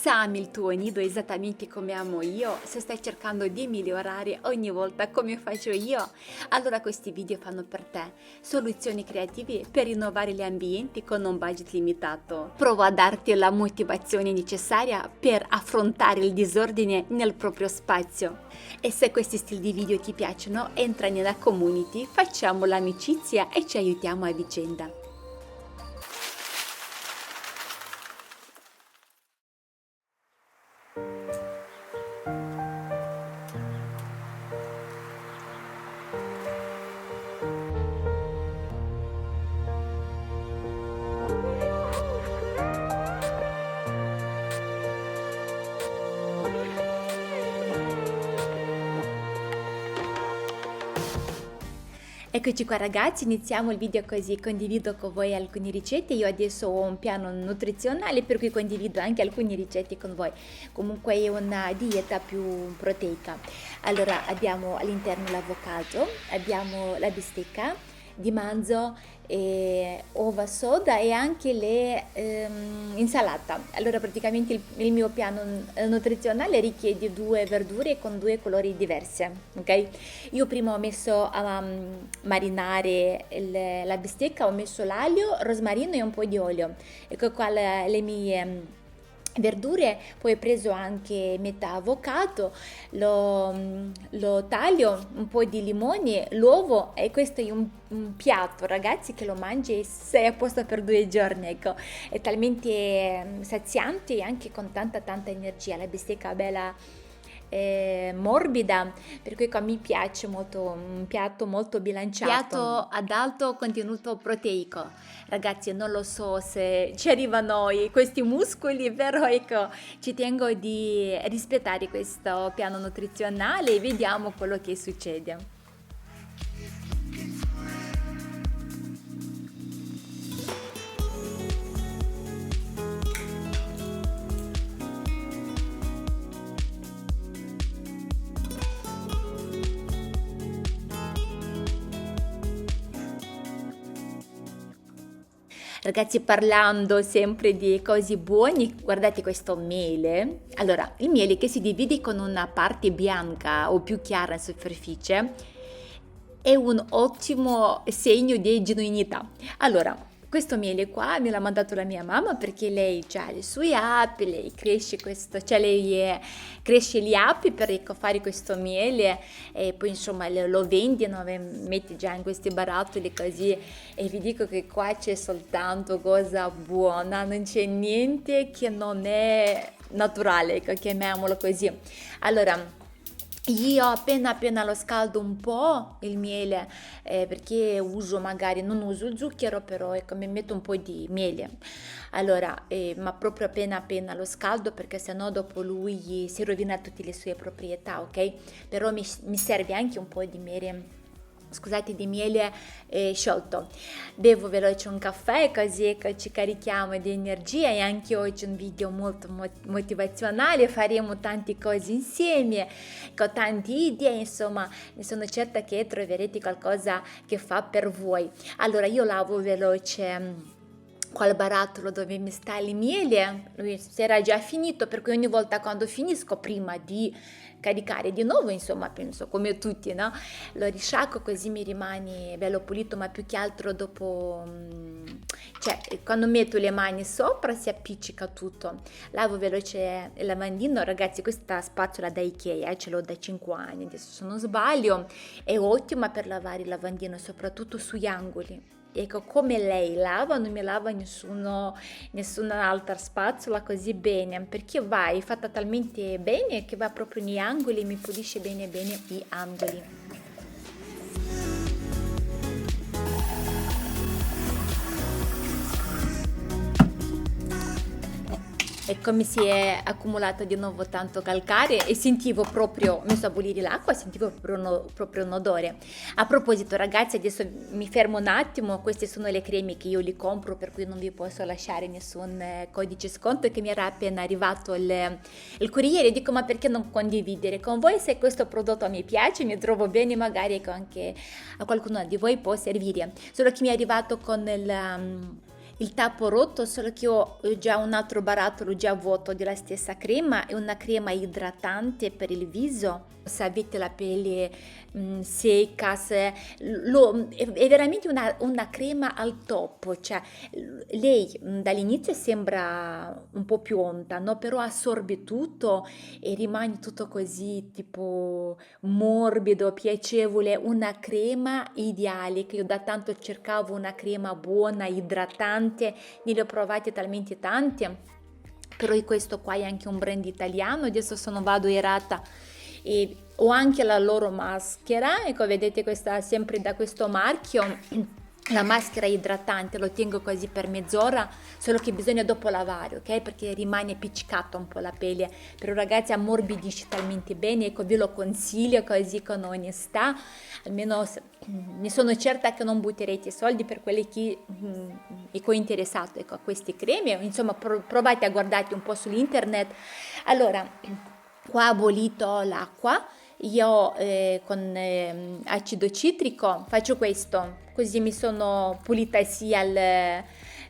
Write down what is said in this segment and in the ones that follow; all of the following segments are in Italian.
Ami il tuo nido esattamente come amo io? Se stai cercando di migliorare ogni volta come faccio io, allora questi video fanno per te. Soluzioni creative per rinnovare gli ambienti con un budget limitato. Provo a darti la motivazione necessaria per affrontare il disordine nel proprio spazio. E se questi stili di video ti piacciono, entra nella community, facciamo l'amicizia e ci aiutiamo a vicenda. Eccoci qua ragazzi, iniziamo il video così condivido con voi alcune ricette. Io adesso ho un piano nutrizionale per cui condivido anche alcune ricette con voi. Comunque è una dieta più proteica. Allora abbiamo all'interno l'avocado, abbiamo la bistecca di manzo, uova soda e anche l'insalata. Allora praticamente il mio piano nutrizionale richiede 2 verdure con 2 colori diversi, ok? Io prima ho messo a marinare la bistecca, ho messo l'aglio, rosmarino e un po' di olio. Ecco qua le mie verdure, poi ho preso anche metà avocado, lo taglio, un po' di limone, l'uovo e questo è un piatto ragazzi che lo mangi e sei a posto per 2 giorni, ecco, è talmente saziante e anche con tanta energia, la bistecca bella morbida, per cui mi piace molto, un piatto molto bilanciato, piatto ad alto contenuto proteico. Ragazzi, non lo so se ci arrivano questi muscoli, però ecco, ci tengo di rispettare questo piano nutrizionale e vediamo quello che succede. Ragazzi, parlando sempre di cose buone, guardate questo miele. Allora, il miele che si divide con una parte bianca o più chiara in superficie è un ottimo segno di genuinità. Allora, questo miele qua me l'ha mandato la mia mamma perché lei ha le sue api, lei cresce cresce le api per fare questo miele e poi insomma lo vendono, mette già in questi barattoli così e vi dico che qua c'è soltanto cosa buona, non c'è niente che non è naturale, chiamiamolo così. Allora, io appena lo scaldo un po' il miele perché non uso il zucchero, però ecco, mi metto un po' di miele. Allora, ma proprio appena lo scaldo perché sennò dopo lui si rovina tutte le sue proprietà, ok? Però mi serve anche un po' di miele. Scusate, di miele sciolto. Bevo veloce un caffè così ci carichiamo di energia e anche oggi un video molto motivazionale, faremo tante cose insieme con tante idee, insomma ne sono certa che troverete qualcosa che fa per voi. Allora io lavo veloce qual barattolo dove mi sta il miele, lui si era già finito per cui ogni volta quando finisco prima di caricare di nuovo, insomma penso come tutti, no? Lo risciacquo così mi rimane bello pulito, ma più che altro dopo, cioè quando metto le mani sopra si appiccica tutto. Lavo veloce il lavandino, ragazzi, questa spazzola da Ikea, ce l'ho da 5 anni adesso se non sbaglio, è ottima per lavare il lavandino soprattutto sugli angoli. Ecco, come lei lava, non mi lava nessun'altra spazzola così bene, perché è fatta talmente bene che va proprio negli angoli e mi pulisce bene i angoli. E come si è accumulato di nuovo tanto calcare e sentivo proprio, ho messo a bollire l'acqua, sentivo proprio un odore. A proposito ragazzi, adesso mi fermo un attimo, queste sono le creme che io li compro per cui non vi posso lasciare nessun codice sconto, che mi era appena arrivato il corriere. Dico, ma perché non condividere con voi se questo prodotto mi piace, mi trovo bene, magari anche a qualcuno di voi può servire. Solo che mi è arrivato con il tappo rotto, solo che ho già un altro barattolo già vuoto della stessa crema, è una crema idratante per il viso. Se avete la pelle secca, è veramente una crema al top, cioè lei dall'inizio sembra un po' più onta, no? Però assorbe tutto e rimane tutto così tipo morbido, piacevole, una crema ideale che io da tanto cercavo una crema buona, idratante, ne ho provate talmente tante, però questo qua è anche un brand italiano, adesso vado errata e ho anche la loro maschera, ecco vedete questa sempre da questo marchio. La maschera idratante lo tengo così per mezz'ora, solo che bisogna dopo lavare, ok? Perché rimane appiccicato un po' la pelle, però ragazzi ammorbidisce talmente bene, ecco ve lo consiglio così con onestà, almeno ne sono certa che non butterete soldi per quelli che è interessato, ecco, a queste creme, insomma provate a guardare un po' sull'internet. Allora, qua ho bollito l'acqua. Io con acido citrico faccio questo, così mi sono pulita sia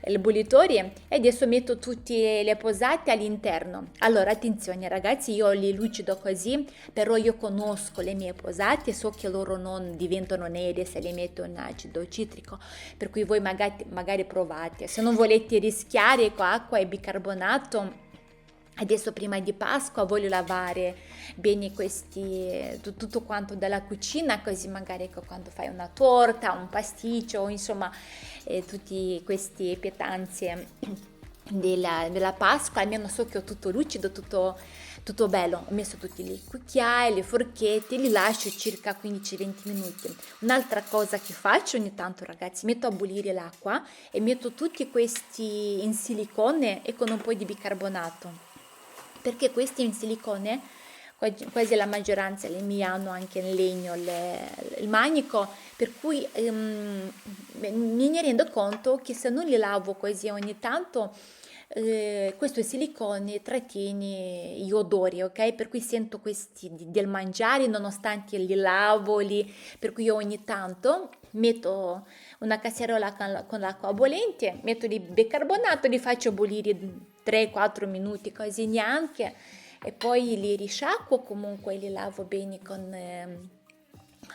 il bollitore e adesso metto tutte le posate all'interno. Allora attenzione ragazzi, io li lucido così, però io conosco le mie posate, so che loro non diventano nere se le metto in acido citrico, per cui voi magari provate. Se non volete rischiare con acqua e bicarbonato, adesso prima di Pasqua voglio lavare bene tutto quanto dalla cucina, così magari quando fai una torta, un pasticcio, insomma tutte queste pietanze della Pasqua, almeno so che ho tutto lucido, tutto bello. Ho messo tutti i cucchiai, le forchette, li lascio circa 15-20 minuti. Un'altra cosa che faccio ogni tanto ragazzi, metto a bollire l'acqua e metto tutti questi in silicone e con un po' di bicarbonato, perché questi in silicone, quasi la maggioranza le mie hanno anche in legno il manico, per cui mi ne rendo conto che se non li lavo così ogni tanto, questo silicone trattiene gli odori, ok? Per cui sento questi del mangiare nonostante li lavo, per cui io ogni tanto metto una casseruola con l'acqua bollente, metto il bicarbonato, li faccio bollire 3-4 minuti, così neanche, e poi li risciacquo, comunque li lavo bene con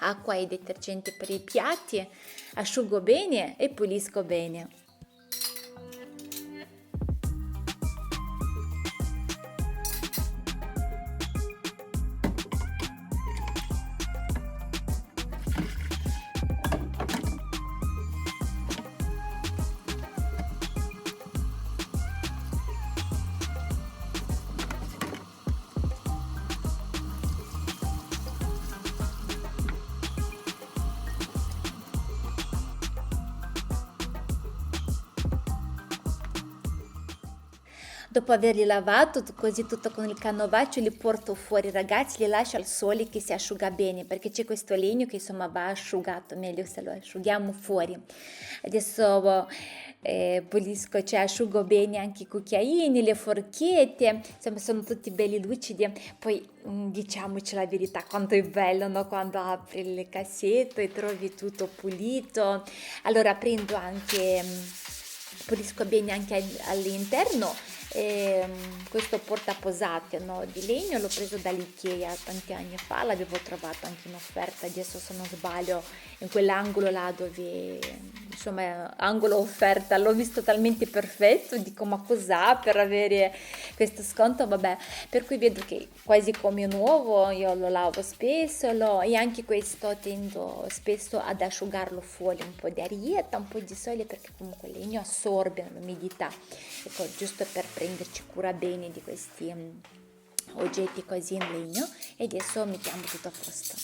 acqua e detergente per i piatti, asciugo bene e pulisco bene. Dopo averli lavato, così tutto con il canovaccio, li porto fuori ragazzi, li lascio al sole che si asciuga bene, perché c'è questo legno che insomma va asciugato, meglio se lo asciughiamo fuori. Adesso pulisco, cioè asciugo bene anche i cucchiaini, le forchette, insomma sono tutti belli lucidi. Poi diciamoci la verità, quanto è bello, no? Quando apri il cassetto e trovi tutto pulito. Allora prendo anche, pulisco bene anche all'interno. Questo portaposate, no, di legno l'ho preso dall'Ikea tanti anni fa, l'avevo trovato anche in offerta, adesso se non sbaglio in quell'angolo là dove insomma angolo offerta, l'ho visto talmente perfetto, dico ma cos'ha per avere questo sconto, vabbè, per cui vedo che quasi come nuovo, io lo lavo spesso e anche questo tendo spesso ad asciugarlo fuori, un po' di arietta, un po' di sole, perché comunque il legno assorbe l'umidità, ecco, giusto per prenderci cura bene di questi oggetti così in legno. E adesso mettiamo tutto a posto.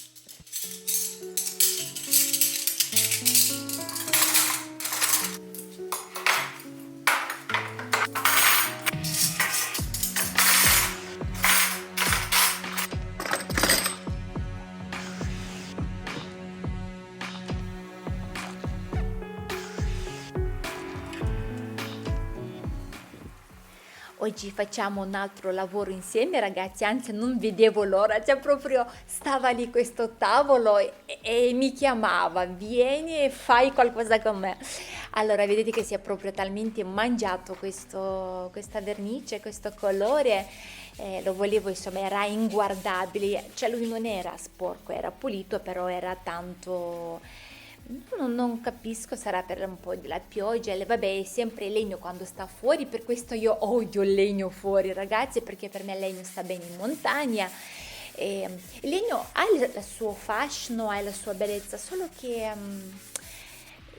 Oggi facciamo un altro lavoro insieme ragazzi, anzi non vedevo l'ora, cioè proprio stava lì questo tavolo e mi chiamava, vieni e fai qualcosa con me. Allora, vedete che si è proprio talmente mangiato questa vernice, questo colore, lo volevo, insomma, era inguardabile, cioè lui non era sporco, era pulito, però era tanto... non capisco, sarà per un po' della pioggia, vabbè, è sempre il legno quando sta fuori, per questo io odio il legno fuori, ragazzi, perché per me il legno sta bene in montagna. Il legno ha il suo fascino, ha la sua bellezza, solo che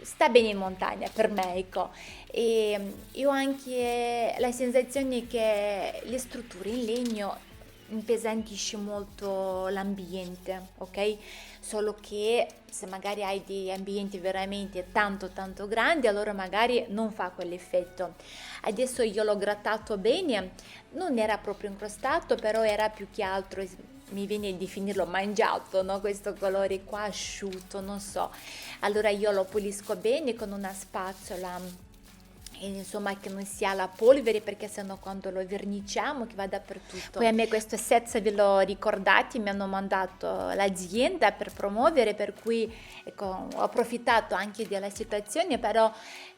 sta bene in montagna per me, ecco. E io ho anche la sensazione che le strutture in legno impesantisce molto l'ambiente, ok? Solo che se magari hai degli ambienti veramente tanto tanto grandi, allora magari non fa quell'effetto. Adesso io l'ho grattato bene, non era proprio incrostato, però era più che altro, mi viene di definirlo mangiato, no? Questo colore qua asciutto, non so. Allora io lo pulisco bene con una spazzola, e insomma che non sia la polvere, perché sennò quando lo verniciamo che va dappertutto. Poi a me questo set, se ve lo ricordate, mi hanno mandato l'azienda per promuovere, per cui ecco, ho approfittato anche della situazione, però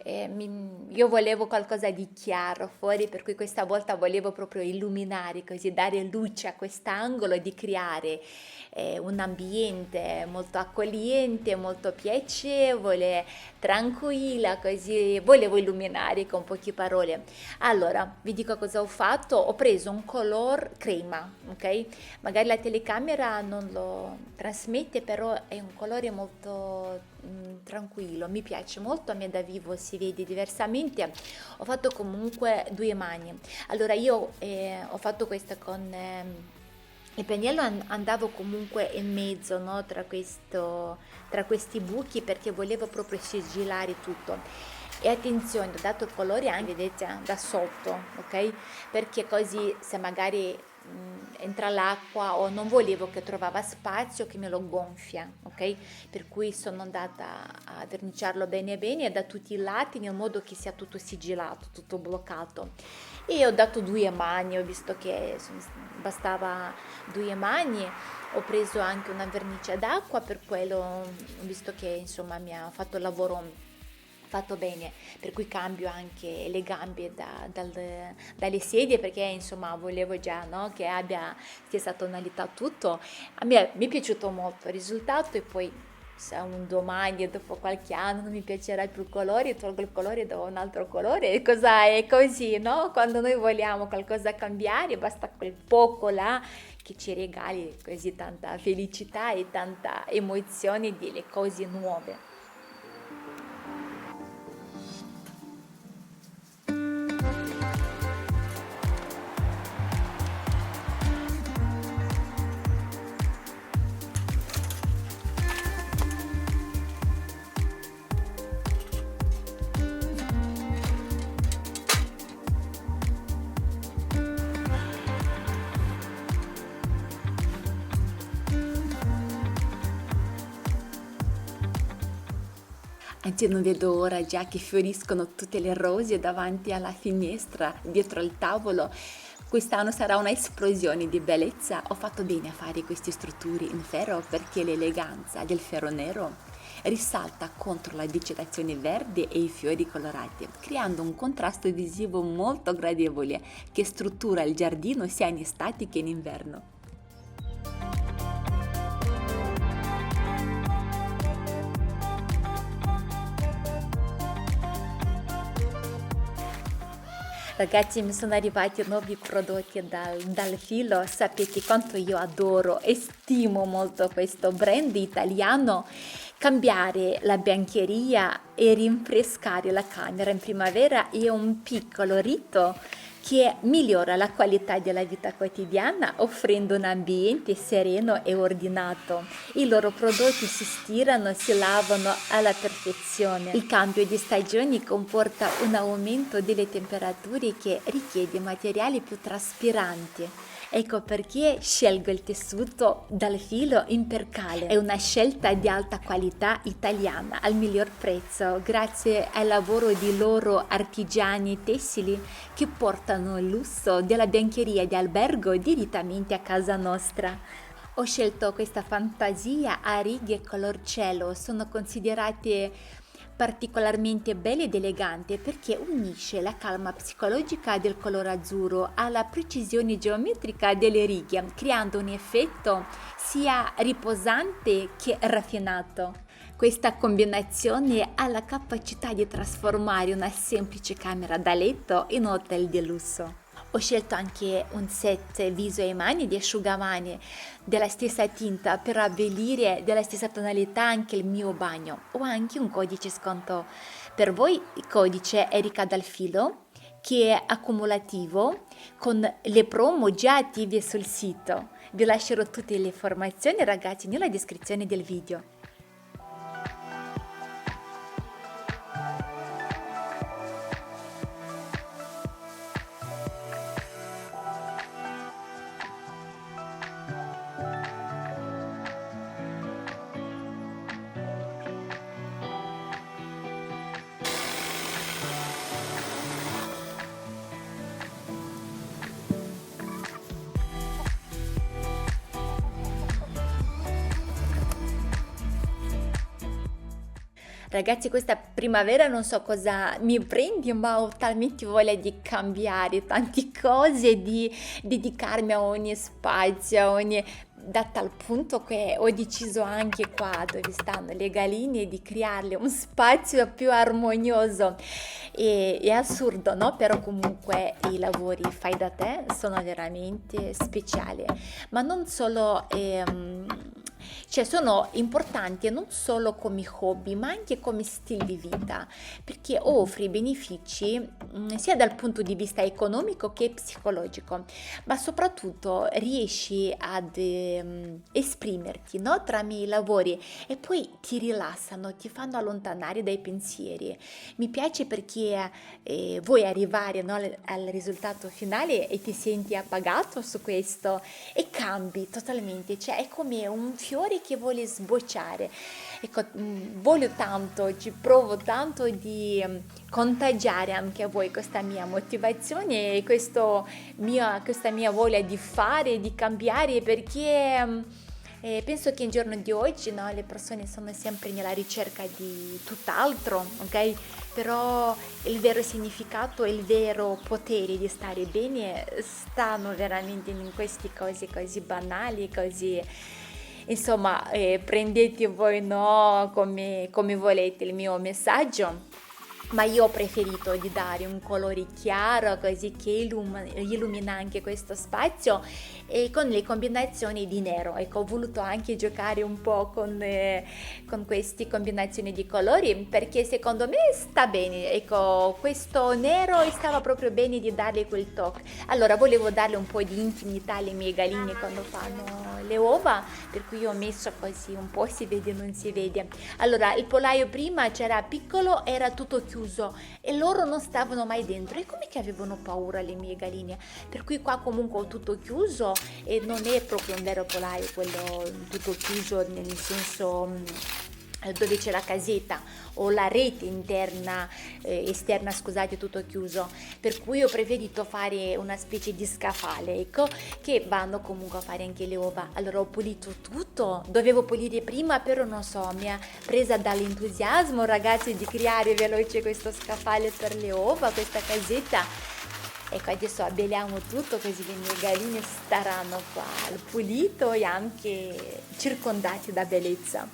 io volevo qualcosa di chiaro fuori, per cui questa volta volevo proprio illuminare, così dare luce a quest'angolo e di creare un ambiente molto accogliente, molto piacevole, tranquilla, così volevo illuminare con poche parole. Allora, vi dico cosa ho fatto: ho preso un color crema, ok? Magari la telecamera non lo trasmette, però è un colore molto tranquillo, mi piace molto, a me da vivo si vede diversamente. Ho fatto comunque due mani. Allora io ho fatto questa con il pennello, andavo comunque in mezzo, no, tra questi buchi, perché volevo proprio sigillare tutto. E attenzione, ho dato il colore anche, vedete, da sotto, ok? Perché così se magari entra l'acqua, o non volevo che trovava spazio, che me lo gonfia, ok? Per cui sono andata a verniciarlo bene bene da tutti i lati, nel modo che sia tutto sigillato, tutto bloccato. E ho dato due mani, ho visto che bastava due mani. Ho preso anche una vernice d'acqua, per quello ho visto che insomma mi ha fatto il lavoro fatto bene, per cui cambio anche le gambe dalle sedie, perché insomma volevo già, no, che sia tonalità tutto. Mi è piaciuto molto il risultato, e poi se un domani, dopo qualche anno, non mi piacerà più il colore, tolgo il colore e do un altro colore, e cosa è così, no? Quando noi vogliamo qualcosa cambiare, basta quel poco là che ci regali così tanta felicità e tanta emozione delle cose nuove. Anzi, non vedo ora già che fioriscono tutte le rose davanti alla finestra, dietro al tavolo. Quest'anno sarà una esplosione di bellezza. Ho fatto bene a fare queste strutture in ferro, perché l'eleganza del ferro nero risalta contro la vegetazione verde e i fiori colorati, creando un contrasto visivo molto gradevole che struttura il giardino sia in estate che in inverno. Ragazzi, mi sono arrivati nuovi prodotti dal filo. Sapete quanto io adoro e stimo molto questo brand italiano. Cambiare la biancheria e rinfrescare la camera in primavera è un piccolo rito che migliora la qualità della vita quotidiana, offrendo un ambiente sereno e ordinato. I loro prodotti si stirano, si lavano alla perfezione. Il cambio di stagioni comporta un aumento delle temperature che richiede materiali più traspiranti. Ecco perché scelgo il tessuto dal filo impercale. È una scelta di alta qualità italiana al miglior prezzo, grazie al lavoro di loro artigiani tessili che portano il lusso della biancheria di albergo direttamente a casa nostra. Ho scelto questa fantasia a righe color cielo, sono considerate particolarmente bella ed elegante perché unisce la calma psicologica del colore azzurro alla precisione geometrica delle righe, creando un effetto sia riposante che raffinato. Questa combinazione ha la capacità di trasformare una semplice camera da letto in un hotel di lusso. Ho scelto anche un set viso e mani di asciugamani della stessa tinta per abbellire della stessa tonalità anche il mio bagno. Ho anche un codice sconto per voi, il codice Erika Dal Filo, che è accumulativo con le promo già attive sul sito. Vi lascerò tutte le informazioni ragazzi nella descrizione del video. Ragazzi, questa primavera non so cosa mi prendi, ma ho talmente voglia di cambiare tante cose, di dedicarmi a ogni spazio, a ogni... Da tal punto che ho deciso anche qua dove stanno le galline di crearle un spazio più armonioso. È assurdo, no? Però comunque i lavori fai da te sono veramente speciali, ma non solo... cioè sono importanti non solo come hobby ma anche come stile di vita perché offre benefici sia dal punto di vista economico che psicologico, ma soprattutto riesci ad esprimerti, no? Tramite i lavori e poi ti rilassano, ti fanno allontanare dai pensieri. Mi piace perché vuoi arrivare, no, al risultato finale e ti senti appagato su questo e cambi totalmente, cioè è come un fiore che vuole sbocciare. Ecco, voglio tanto, ci provo tanto di contagiare anche a voi questa mia motivazione e questa mia voglia di fare, di cambiare perché penso che il giorno di oggi, no, le persone sono sempre nella ricerca di tutt'altro, ok? Però il vero significato e il vero potere di stare bene stanno veramente in queste cose così banali, così... Insomma, prendete voi no come volete il mio messaggio, ma io ho preferito di dare un colore chiaro così che illumina anche questo spazio e con le combinazioni di nero. Ecco, ho voluto anche giocare un po' con queste combinazioni di colori perché secondo me sta bene. Ecco, questo nero stava proprio bene di darle quel tocco. Allora, volevo darle un po' di intimità alle mie galline quando fanno le uova, per cui ho messo così un po' si vede non si vede. Allora, il pollaio prima c'era piccolo, era tutto chiuso e loro non stavano mai dentro e come che avevano paura le mie galline, per cui qua comunque ho tutto chiuso e non è proprio un vero pollaio quello tutto chiuso nel senso dove c'è la casetta o la rete interna esterna, scusate, tutto chiuso, per cui ho preferito fare una specie di scaffale, ecco, che vanno comunque a fare anche le uova. Allora ho pulito tutto, dovevo pulire prima però non so, mi ha presa dall'entusiasmo ragazzi di creare veloce questo scaffale per le uova, questa casetta. Ecco, adesso abbelliamo tutto così le mie galline staranno qua al pulito e anche circondati da bellezza.